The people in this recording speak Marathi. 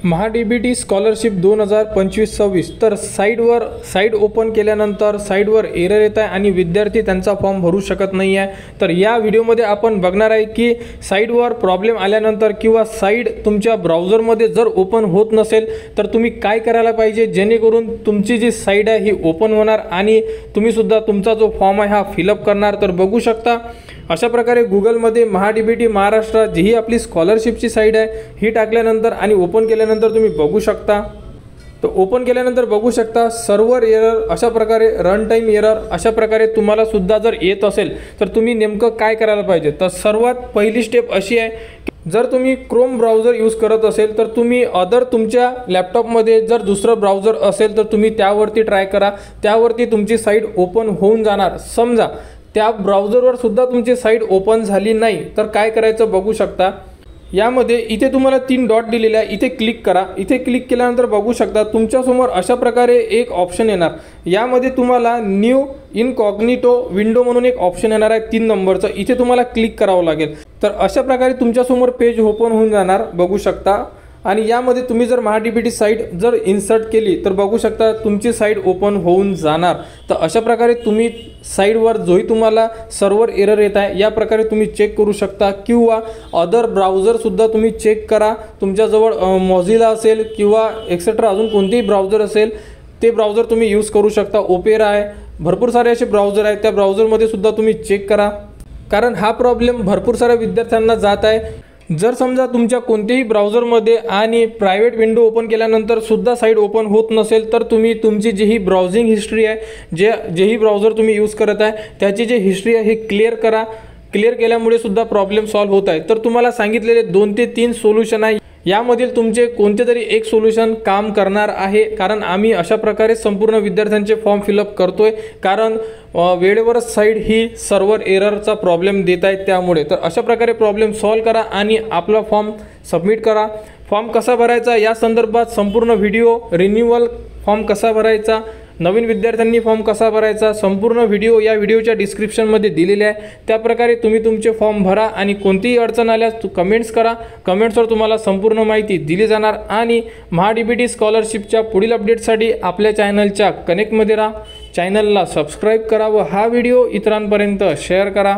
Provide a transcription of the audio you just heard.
महा-डी-बी-टी स्कॉलरशिप 2025-26 तर साईड ओपन केल्यानंतर साईडवर एरर येत आहे आणि विद्यार्थी त्यांचा फॉर्म भरू शकत नाही आहे। तर या व्हिडिओमध्ये आपण बघणार आहे की साईडवर प्रॉब्लेम आल्यानंतर किंवा साईड तुमच्या ब्राउझरमध्ये जर ओपन होत नसेल तर तुम्ही काय करायला पाहिजे जेणेकरून तुमची जी साईड आहे ही ओपन होणार आणि तुम्ही सुद्धा तुमचा जो फॉर्म आहे हा फिलअप करणार। तर बघू शकता अशा प्रकारे गुगलमध्ये महा-डी-बी-टी महाराष्ट्र जी ही आपली स्कॉलरशिपची साईड आहे ही टाकल्यानंतर आणि ओपन केल्यानंतर तुम्ही बघू शकता। तर ओपन केल्यानंतर बघू शकता सर्व्हर एरर अशा प्रकारे रन टाइम एरर अशा प्रकारे तुम्हाला सुद्धा जर येत असेल तर तुम्ही नेमकं काय करायला पाहिजे। तर सर्वात पहिली स्टेप अशी आहे की जर तुम्ही क्रोम ब्राउझर यूज करत असेल तर तुम्ही अदर तुमच्या लॅपटॉपमध्ये जर दुसरं ब्राउझर असेल तर तुम्ही त्यावरती ट्राय करा, त्यावरती तुमची साईट ओपन होऊन जाणार। समजा त्या ब्राउझरवर सुद्धा तुमची साईट ओपन झाली नाही तर काय करायचं बघू शकता। यामध्ये इथे तुम्हाला 3 डॉट दिलेले आहे, इथे क्लिक करा। इथे क्लिक केल्यानंतर बघू शकता तुमच्यासमोर अशा प्रकारे एक ऑप्शन येणार। यामध्ये तुम्हाला न्यू इनकॉग्निटो विंडो म्हणून एक ऑप्शन येणार आहे 3 नंबरचं, इथे तुम्हाला क्लिक करावं लागेल। तर अशा प्रकारे तुमच्यासमोर पेज ओपन होऊन जाणार बघू शकता। आणि यामध्ये तुम्ही जर महा-डी-बी-टी साईट जर इन्सर्ट केली तर बघू शकता तुमची साईट ओपन होऊन जाणार। तर अशा प्रकारे तुम्ही साईडवर जोही तुम्हाला सर्व्हर एरर येत आहे या प्रकारे तुम्ही चेक करू शकता किंवा अदर ब्राउझरसुद्धा तुम्ही चेक करा। तुमच्याजवळ मोझिला असेल किंवा एक्सेट्रा अजून कोणतेही ब्राउझर असेल ते ब्राउझर तुम्ही यूज करू शकता। ओपेरा आहे, भरपूर सारे असे ब्राउझर आहेत, त्या ब्राउझरमध्ये सुद्धा तुम्ही चेक करा कारण हा प्रॉब्लेम भरपूर साऱ्या विद्यार्थ्यांना जात आहे। जर समजा तुमच्या कोणत्याही ब्राउझरमध्ये आणि प्रायव्हेट विंडो ओपन केल्यानंतर सुद्धा साईट ओपन होत नसेल तर तुम्ही तुमची जी ही ब्राउझिंग हिस्ट्री आहे जेही ब्राउझर तुम्ही यूज करत आहे त्याची जी हिस्ट्री आहे ही क्लिअर करा। क्लिअर केल्यामुळे सुद्धा प्रॉब्लेम सॉल्व्ह होत आहे। तर तुम्हाला सांगितलेले 2 ते 3 सोल्युशन आहे, यामधील तुमचे कोणते तरी एक सोल्युशन काम करणार आहे कारण आम्ही अशा प्रकारे संपूर्ण विद्यार्थ्यांचे फॉर्म फिलअप करतोय कारण वेळेवरच साईड ही सर्व्हर एररचा प्रॉब्लेम देत आहे त्यामुळे। तर अशा प्रकारे प्रॉब्लेम सॉल्व्ह करा आणि आपला फॉर्म सबमिट करा। फॉर्म कसा भरायचा या संदर्भात संपूर्ण व्हिडिओ, रिन्यूअल फॉर्म कसा भरायचा, नवीन विद्यार्थ्यांनी फॉर्म कसा भरायचा संपूर्ण व्हिडिओ या व्हिडिओच्या डिस्क्रिप्शनमध्ये दिलेले आहे। त्याप्रकारे तुम्ही तुमचे फॉर्म भरा आणि कोणतीही अडचण आल्यास कमेंट्स करा, कमेंट्सवर तुम्हाला संपूर्ण माहिती दिली जाणार। आणि महा-डी-बी-टी स्कॉलरशिपच्या पुढील अपडेटसाठी आपल्या चॅनलच्या कनेक्टमध्ये राहा, चॅनलला सबस्क्राईब करा व हा व्हिडिओ इतरांपर्यंत शेअर करा।